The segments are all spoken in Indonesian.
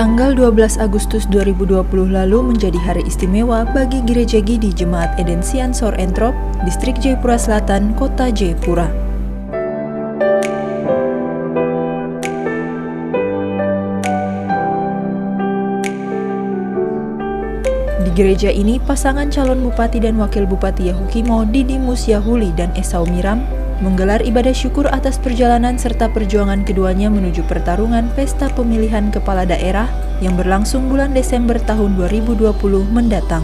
Tanggal 12 Agustus 2020 lalu menjadi hari istimewa bagi Gereja Gidi Jemaat Eden Siansor Entrop, Distrik Jayapura Selatan, Kota Jayapura. Di gereja ini, pasangan calon Bupati dan Wakil Bupati Yahukimo Didimus Yahuli dan Esau Miram menggelar ibadah syukur atas perjalanan serta perjuangan keduanya menuju pertarungan pesta pemilihan kepala daerah yang berlangsung bulan Desember tahun 2020 mendatang.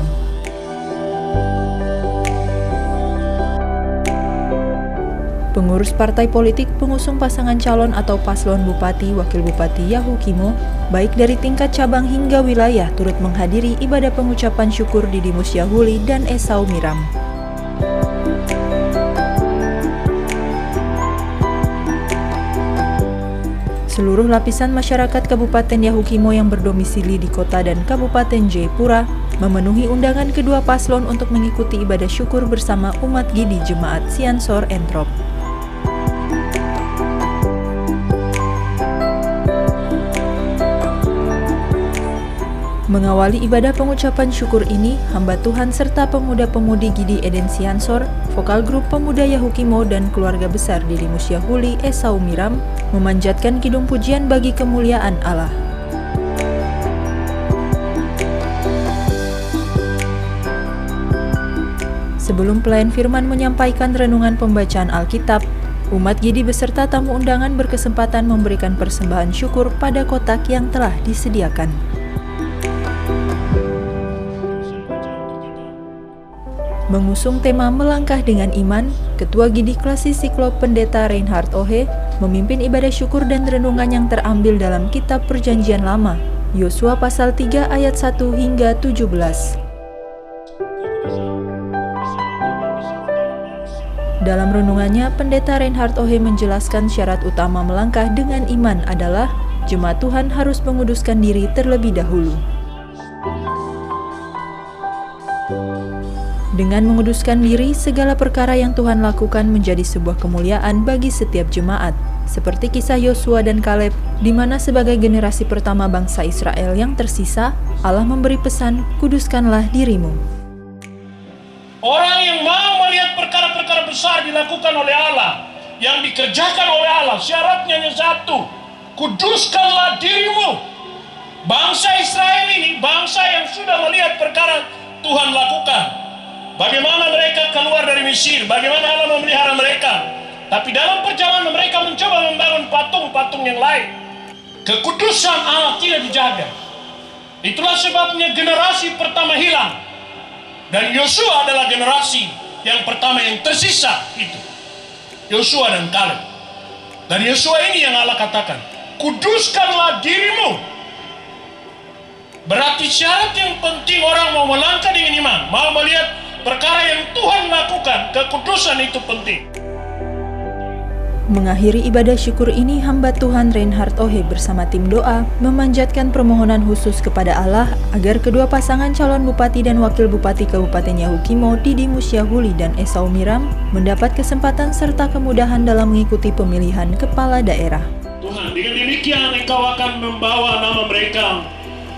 Pengurus partai politik pengusung pasangan calon atau paslon Bupati Wakil Bupati Yahukimo, baik dari tingkat cabang hingga wilayah, turut menghadiri ibadah pengucapan syukur Didimus Yahuli dan Esau Miram. Seluruh lapisan masyarakat Kabupaten Yahukimo yang berdomisili di kota dan Kabupaten Jayapura memenuhi undangan kedua paslon untuk mengikuti ibadah syukur bersama umat Gidi Jemaat Siansor Entrop. Mengawali ibadah pengucapan syukur ini, hamba Tuhan serta pemuda-pemudi Gidi Eden Siansor, vokal grup pemuda Yahukimo dan keluarga besar Didimus Yahuli Esau Miram memanjatkan kidung pujian bagi kemuliaan Allah. Sebelum pelayan firman menyampaikan renungan pembacaan Alkitab, umat Gidi beserta tamu undangan berkesempatan memberikan persembahan syukur pada kotak yang telah disediakan. Mengusung tema Melangkah dengan Iman, Ketua Gidi Klasis Siklop Pendeta Reinhard Ohe memimpin ibadah syukur dan renungan yang terambil dalam Kitab Perjanjian Lama, Yosua pasal 3 ayat 1 hingga 17. Dalam renungannya, Pendeta Reinhard Ohe menjelaskan syarat utama melangkah dengan iman adalah jemaat Tuhan harus menguduskan diri terlebih dahulu. Dengan menguduskan diri, segala perkara yang Tuhan lakukan menjadi sebuah kemuliaan bagi setiap jemaat. Seperti kisah Yosua dan Kaleb, di mana sebagai generasi pertama bangsa Israel yang tersisa, Allah memberi pesan, kuduskanlah dirimu. Orang yang mau melihat perkara-perkara besar dilakukan oleh Allah, yang dikerjakan oleh Allah, syaratnya hanya satu, kuduskanlah dirimu. Bangsa Israel ini, bangsa yang sudah melihat perkara Tuhan lakukan. Bagaimana mereka keluar dari Mesir, bagaimana Allah memelihara mereka. Tapi dalam perjalanan mereka mencoba membangun patung-patung yang lain. Kekudusan Allah tidak dijaga. Itulah sebabnya generasi pertama hilang. Dan Yosua adalah generasi yang pertama yang tersisa itu. Yosua dan Kaleb. Dan Yosua ini yang Allah katakan, kuduskanlah dirimu. Berarti syarat yang penting orang mau melangkah dengan iman, mau melihat perkara yang Tuhan lakukan, kekudusan itu penting. Mengakhiri ibadah syukur ini, hamba Tuhan Reinhard Ohe bersama tim doa memanjatkan permohonan khusus kepada Allah agar kedua pasangan calon Bupati dan Wakil Bupati Kabupaten Yahukimo Didimus Yahuli dan Esau Miram mendapat kesempatan serta kemudahan dalam mengikuti pemilihan kepala daerah. Tuhan, dengan demikian Engkau akan membawa nama mereka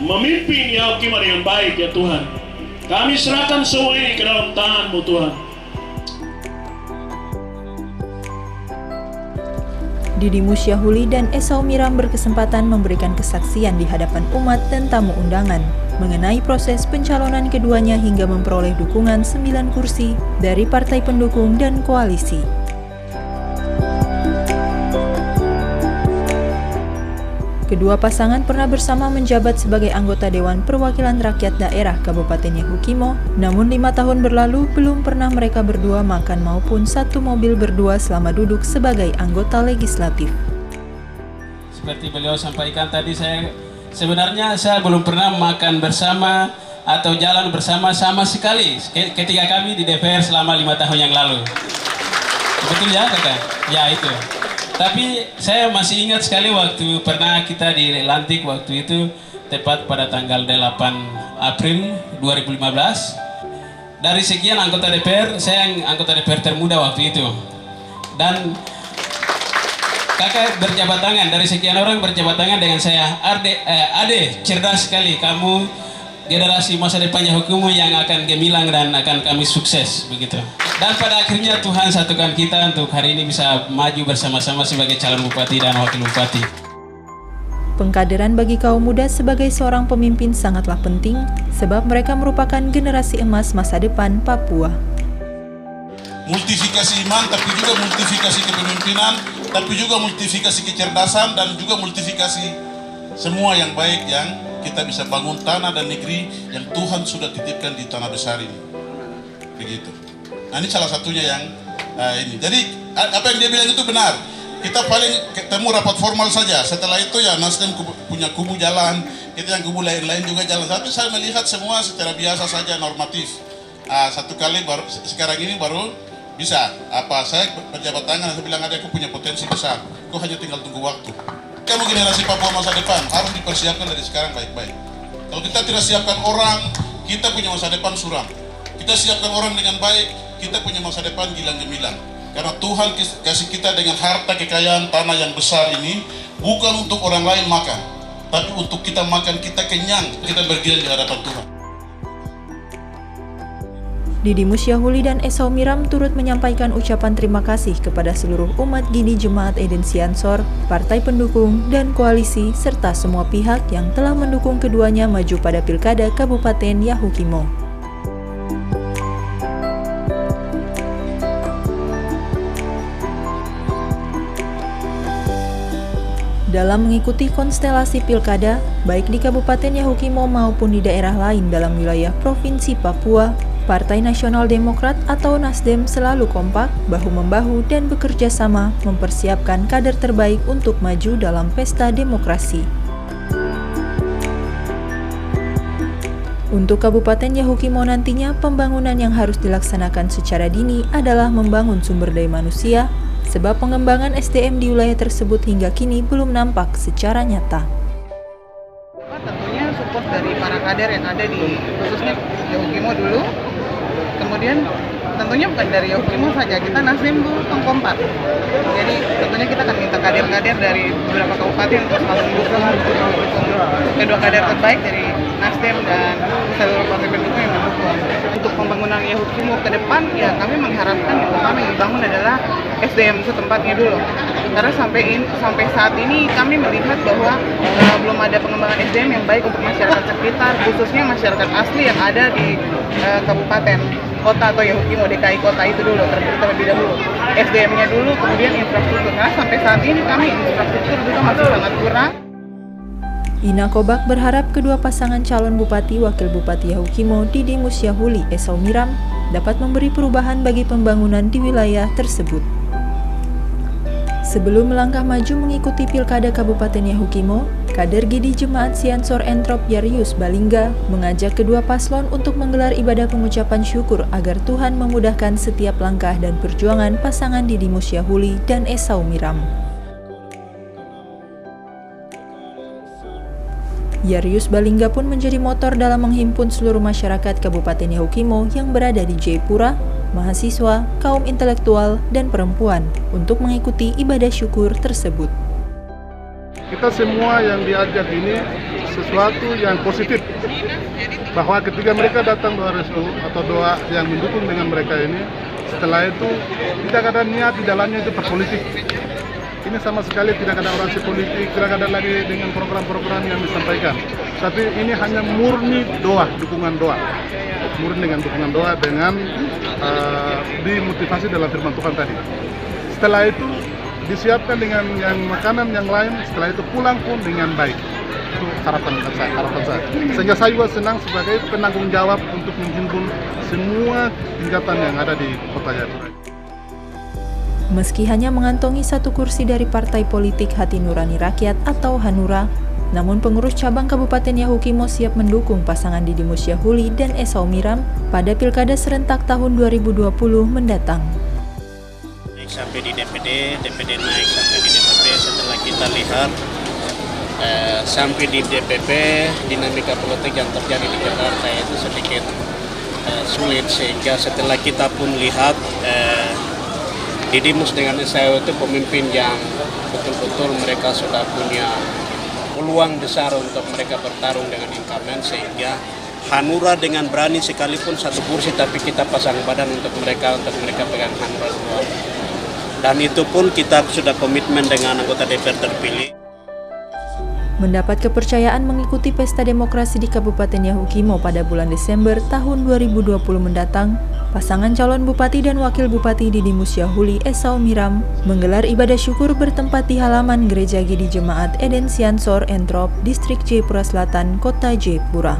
memimpin Yahukimo dengan baik, ya Tuhan. Kami serahkan semua ini ke dalam tangan-Mu, Tuhan. Didimus Yahuli dan Esau Miram berkesempatan memberikan kesaksian di hadapan umat dan tamu undangan mengenai proses pencalonan keduanya hingga memperoleh dukungan 9 kursi dari partai pendukung dan koalisi. Kedua pasangan pernah bersama menjabat sebagai anggota Dewan Perwakilan Rakyat Daerah Kabupaten Yahukimo, namun 5 tahun berlalu belum pernah mereka berdua makan maupun satu mobil berdua selama duduk sebagai anggota legislatif. Seperti beliau sampaikan tadi, sebenarnya saya belum pernah makan bersama atau jalan bersama sama sekali ketika kami di DPR selama 5 tahun yang lalu. Betul ya kakak? Ya itu. Tapi saya masih ingat sekali waktu pernah kita dilantik waktu itu tepat pada tanggal 8 April 2015. Dari sekian anggota DPR, saya yang anggota DPR termuda waktu itu. Dan Kakak berjabat tangan, dari sekian orang berjabat tangan dengan saya. Ade, cerdas sekali kamu, generasi masa depannya hukum yang akan gemilang dan akan kami sukses begitu. Dan pada akhirnya Tuhan satukan kita untuk hari ini bisa maju bersama-sama sebagai calon bupati dan wakil bupati. Pengkaderan bagi kaum muda sebagai seorang pemimpin sangatlah penting sebab mereka merupakan generasi emas masa depan Papua. Multifikasi iman, tapi juga multifikasi kepemimpinan, tapi juga multifikasi kecerdasan, dan juga multifikasi semua yang baik yang kita bisa bangun tanah dan negeri yang Tuhan sudah titipkan di tanah besar ini. Begitu. Nah, ini salah satunya yang ini. Jadi apa yang dia bilang itu benar. Kita paling ketemu rapat formal saja. Setelah itu ya Nasdem punya kubu jalan, kita yang kubu lain-lain juga jalan. Tapi saya melihat semua secara biasa saja, normatif. Satu kali baru sekarang ini baru bisa saya berjabat tangan, saya bilang ada aku punya potensi besar, kau hanya tinggal tunggu waktu. Kamu generasi Papua masa depan harus dipersiapkan dari sekarang baik-baik. Kalau kita tidak siapkan orang, kita punya masa depan suram. Kita siapkan orang dengan baik, kita punya masa depan gilang gemilang. Karena Tuhan kasih kita dengan harta kekayaan tanah yang besar ini bukan untuk orang lain makan, tapi untuk kita makan, kita kenyang, kita bergilir di hadapan Tuhan. Didimus Syahuli dan Esau Miram turut menyampaikan ucapan terima kasih kepada seluruh umat Gini Jemaat Eden Siansor, partai pendukung, dan koalisi, serta semua pihak yang telah mendukung keduanya maju pada Pilkada Kabupaten Yahukimo. Dalam mengikuti konstelasi pilkada, baik di Kabupaten Yahukimo maupun di daerah lain dalam wilayah Provinsi Papua, Partai Nasional Demokrat atau Nasdem selalu kompak, bahu-membahu dan bekerja sama mempersiapkan kader terbaik untuk maju dalam pesta demokrasi. Untuk Kabupaten Yahukimo nantinya, pembangunan yang harus dilaksanakan secara dini adalah membangun sumber daya manusia, sebab pengembangan SDM di wilayah tersebut hingga kini belum nampak secara nyata. Tentunya support dari para kader yang ada di khususnya Yahukimo dulu. Kemudian tentunya bukan dari Yahukimo saja, kita Nasdem itu kompak. Jadi tentunya kita akan minta kader-kader dari beberapa kabupaten untuk selalu mendukung kedua kader terbaik dari Nasdem dan seluruh partai pendukung yang mendukung. Untuk pembangunan Yahukimo ke depan, ya kami mengharapkan yang pertama yang dibangun adalah SDM setempatnya dulu. Karena sampai saat ini kami melihat bahwa belum ada pengembangan SDM yang baik untuk masyarakat sekitar, khususnya masyarakat asli yang ada di kabupaten, kota atau Yahukimo, DKI kota itu dulu, terlebih dahulu. SDM-nya dulu, kemudian infrastruktur. Karena sampai saat ini kami infrastruktur juga masih sangat kurang. Ina Kobak berharap kedua pasangan calon bupati wakil bupati Yahukimo Didimus Syahuli Esau Miram dapat memberi perubahan bagi pembangunan di wilayah tersebut. Sebelum melangkah maju mengikuti Pilkada Kabupaten Yahukimo, kader Gidi Jemaat Siansor Entrop Yarius Balingga mengajak kedua paslon untuk menggelar ibadah pengucapan syukur agar Tuhan memudahkan setiap langkah dan perjuangan pasangan Didimus Syahuli dan Esau Miram. Yarius Balingga pun menjadi motor dalam menghimpun seluruh masyarakat Kabupaten Yahukimo yang berada di Jayapura, mahasiswa, kaum intelektual, dan perempuan untuk mengikuti ibadah syukur tersebut. Kita semua yang diajak ini sesuatu yang positif, bahwa ketika mereka datang doa restu atau doa yang mendukung dengan mereka ini, setelah itu tidak ada niat di dalamnya itu berpolitik. Ini sama sekali tidak ada orasi politik, tidak ada lagi dengan program-program yang disampaikan. Tapi ini hanya murni doa, dukungan doa. Murni dengan dukungan doa dengan dimotivasi dalam firman Tuhan tadi. Setelah itu disiapkan dengan yang makanan yang lain, setelah itu pulang pun dengan baik. Itu harapan saya. Sehingga saya juga senang sebagai penanggung jawab untuk menghimpun semua tingkatan yang ada di Kota Jayapura. Meski hanya mengantongi satu kursi dari Partai Politik Hati Nurani Rakyat atau Hanura, namun pengurus cabang Kabupaten Yahukimo siap mendukung pasangan Didimus Syahuli dan Esau Miram pada Pilkada serentak tahun 2020 mendatang. Naik sampai di DPD naik sampai di DPP. Setelah kita lihat sampai di DPP, dinamika politik yang terjadi di Jakarta itu sedikit sulit, sehingga setelah kita pun lihat Didimus dengan SAO itu pemimpin yang betul-betul mereka sudah punya peluang besar untuk mereka bertarung dengan incumbent, sehingga Hanura dengan berani sekalipun satu kursi tapi kita pasang badan untuk mereka pegang Hanura dua. Dan itu pun kita sudah komitmen dengan anggota DPR terpilih. Mendapat kepercayaan mengikuti pesta demokrasi di Kabupaten Yahukimo pada bulan Desember tahun 2020 mendatang, pasangan calon bupati dan wakil bupati Didimus Yahuli Esau Miram menggelar ibadah syukur bertempat di halaman Gereja Gidi Jemaat Eden Siansor Entrop, Distrik Jayapura Selatan, Kota Jayapura.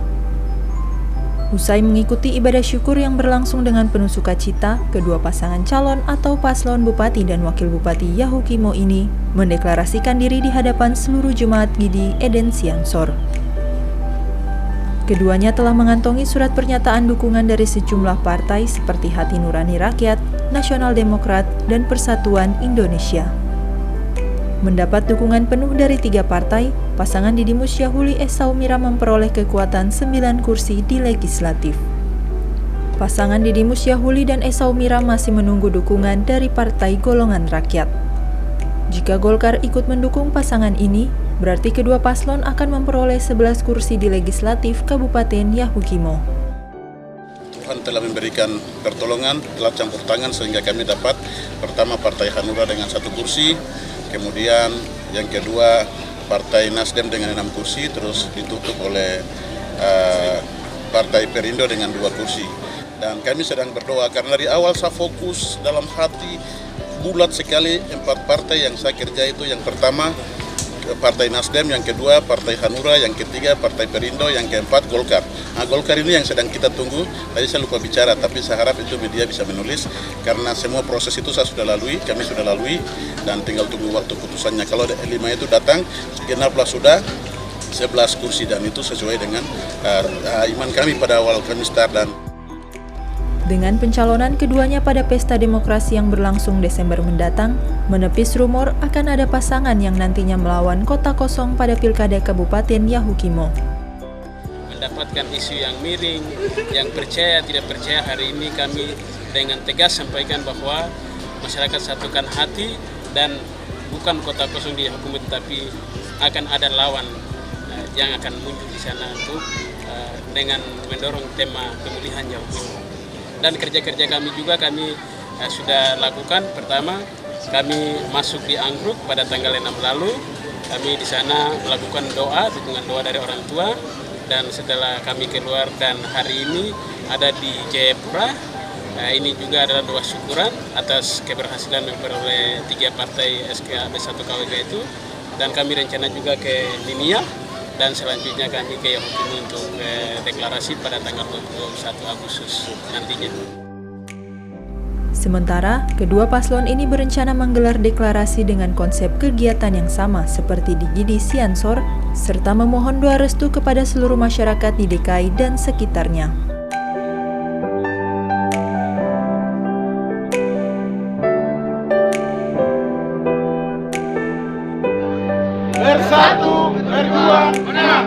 Usai mengikuti ibadah syukur yang berlangsung dengan penuh sukacita, kedua pasangan calon atau paslon bupati dan wakil bupati Yahukimo ini mendeklarasikan diri di hadapan seluruh jemaat Gidi Eden Siansor. Keduanya telah mengantongi surat pernyataan dukungan dari sejumlah partai seperti Hati Nurani Rakyat, Nasional Demokrat, dan Persatuan Indonesia. Mendapat dukungan penuh dari 3 partai, pasangan Didimus Yahuli Esau Miram memperoleh kekuatan 9 kursi di legislatif. Pasangan Didimus Yahuli dan Esau Miram masih menunggu dukungan dari Partai Golongan Rakyat. Jika Golkar ikut mendukung pasangan ini, berarti kedua paslon akan memperoleh 11 kursi di legislatif Kabupaten Yahukimo. Tuhan telah memberikan pertolongan, telah campur tangan sehingga kami dapat pertama Partai Hanura dengan 1 kursi, kemudian yang kedua Partai Nasdem dengan 6 kursi, terus ditutup oleh Partai Perindo dengan 2 kursi. Dan kami sedang berdoa karena dari awal saya fokus dalam hati bulat sekali 4 partai yang saya kerja itu. Yang pertama Partai Nasdem, yang kedua Partai Hanura, yang ketiga Partai Perindo, yang keempat Golkar. Nah, Golkar ini yang sedang kita tunggu. Tadi saya lupa bicara, tapi saya harap itu media bisa menulis karena semua proses itu saya sudah lalui, kami sudah lalui, dan tinggal tunggu waktu putusannya. Kalau 5 itu datang, genaplah sudah 11 kursi, dan itu sesuai dengan iman kami pada awal kami start. Dan dengan pencalonan keduanya pada pesta demokrasi yang berlangsung Desember mendatang, menepis rumor akan ada pasangan yang nantinya melawan kota kosong pada Pilkada Kabupaten Yahukimo. Mendapatkan isu yang miring, yang percaya tidak percaya, hari ini kami dengan tegas sampaikan bahwa masyarakat satukan hati dan bukan kota kosong di Yahukimo, tetapi akan ada lawan yang akan muncul di sana untuk dengan mendorong tema pemulihan Yahukimo. Dan kerja-kerja kami juga kami sudah lakukan. Pertama, kami masuk di Anggruk pada tanggal 6 lalu. Kami di sana melakukan doa, dukungan doa dari orang tua. Dan setelah kami keluar dan hari ini ada di Jayapura, ini juga adalah doa syukuran atas keberhasilan memperoleh 3 partai SKAB 1 KWK itu. Dan kami rencana juga ke Niniap. Dan selanjutnya kami ke Yahukimo untuk deklarasi pada tanggal 21 Agustus nantinya. Sementara, kedua paslon ini berencana menggelar deklarasi dengan konsep kegiatan yang sama seperti di Gidi Siansor, serta memohon doa restu kepada seluruh masyarakat di DKI dan sekitarnya. Bersatu, berjuang, menang.